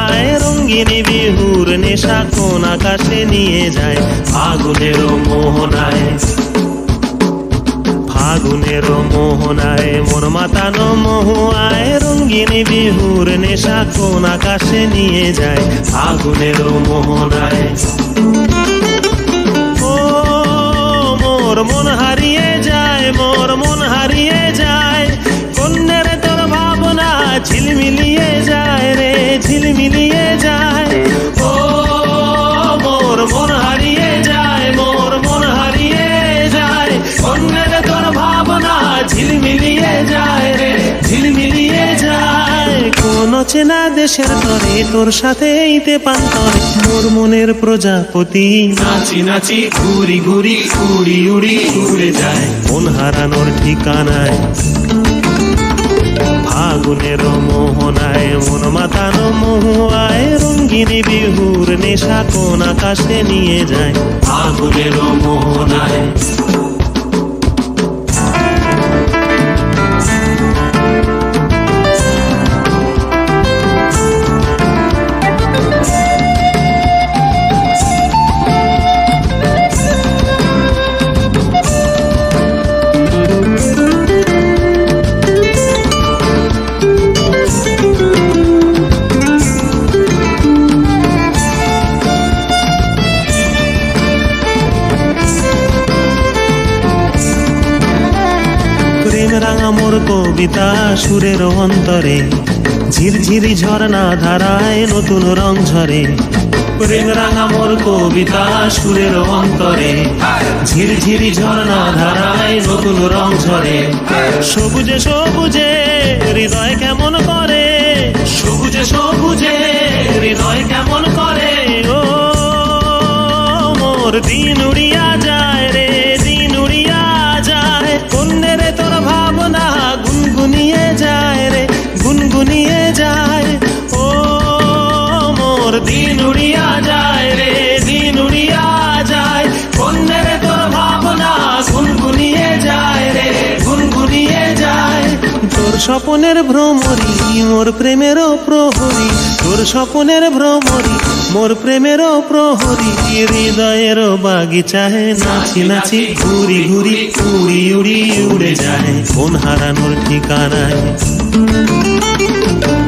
মহুয়ায় রঙ্গিনী বিহুর নেশা কোন আকাশে নিয়ে যায় ফাগুনের মোহনায়। ফাগুনের মোহনায় মন মাতানো মহুয়ায় রঙ্গিনী বিহুর নেশা কোন আকাশে নিয়ে যায় ফাগুনের মোহনায়। ও মোর মন হারিয়ে যায়, মোর মন হারিয়ে যায়, কন্যের তোর ভাবনা ঝিলমিলিয়ে যায় রে ঝিলমিলিয়ে যায়। ও মোর মন হারিয়ে যায়, মোর মন হারিয়ে যায়, কন্যের তোর ভাবনা ঝিলমিলিয়ে যায় রে ঝিলমিলিয়ে যায়। কোন চেনা দেশের তরে তোর সাথে এইতে পান্তরে মোর মনের প্রজাপতি নাচি নাচি ঘুরি ঘুরি উড়ি উড়ি উড়ে যায় মন হারানোর ঠিকানায়। ফাগুনের মোহনায় মন মাতানো মহুয়ায় রঙ্গিনী বিহুর নেশা কোন আকাশে নিয়ে যায় ফাগুনের মোহনায়। রাঙা মোর কবিতা সুরের অন্তরে ঝিরঝিরি ঝর্ণা ধারায় নতুন রং ঝরে। প্রেম রাঙা মোর কবিতা সুরের অন্তরে ঝিরঝিরি ঝর্ণা ধারায় নতুন রং ঝরে। সবুজে সবুজে হৃদয় কেমন করে, সবুজে সবুজে হৃদয় কেমন করে। ও মোর দিন উড়িয়া যায় রে দিন উড়িয়া যায়, কন্যের তোর ভাবনা গুনগুনিয়ে যায় রে গুনগুনিয়ে যায়। ও মোর দিন উড়িয়া যায় রে দিন উড়িয়া যায়, কন্যের তোর ভাবনা গুনগুনিয়ে যায় রে গুনগুনিয়ে যায়। তোর স্বপনের ভ্রমরি মোর প্রেমেরও প্রহরী, তোর স্বপনের ভ্রমরি মোর প্রেমেরও প্রহরী। হৃদয়ের বাগিচায় নাচি নাচি ঘুরি ঘুরি উড়ি উড়ি উড়ে যায় মন হারানোর ঠিকানায়।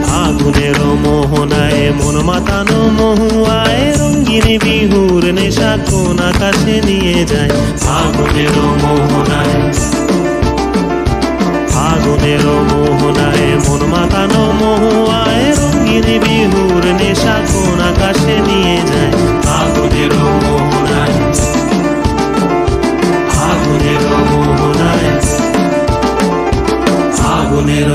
ফাগুনের মোহনায় মন মাতানো মহুয়ায় রঙ্গিনী বিহুর নেশা কোন আকাশে নিয়ে যায় ফাগুনের মোহনায়। ফাগুনের মোহনায় মন মাতানো মহুয়ায় রঙ্গিনী বিহুর নেশা কোন আকাশে নিয়ে যায় ফাগুনের মোহনায়। ফাগুনের মোহনায় ফাগুনের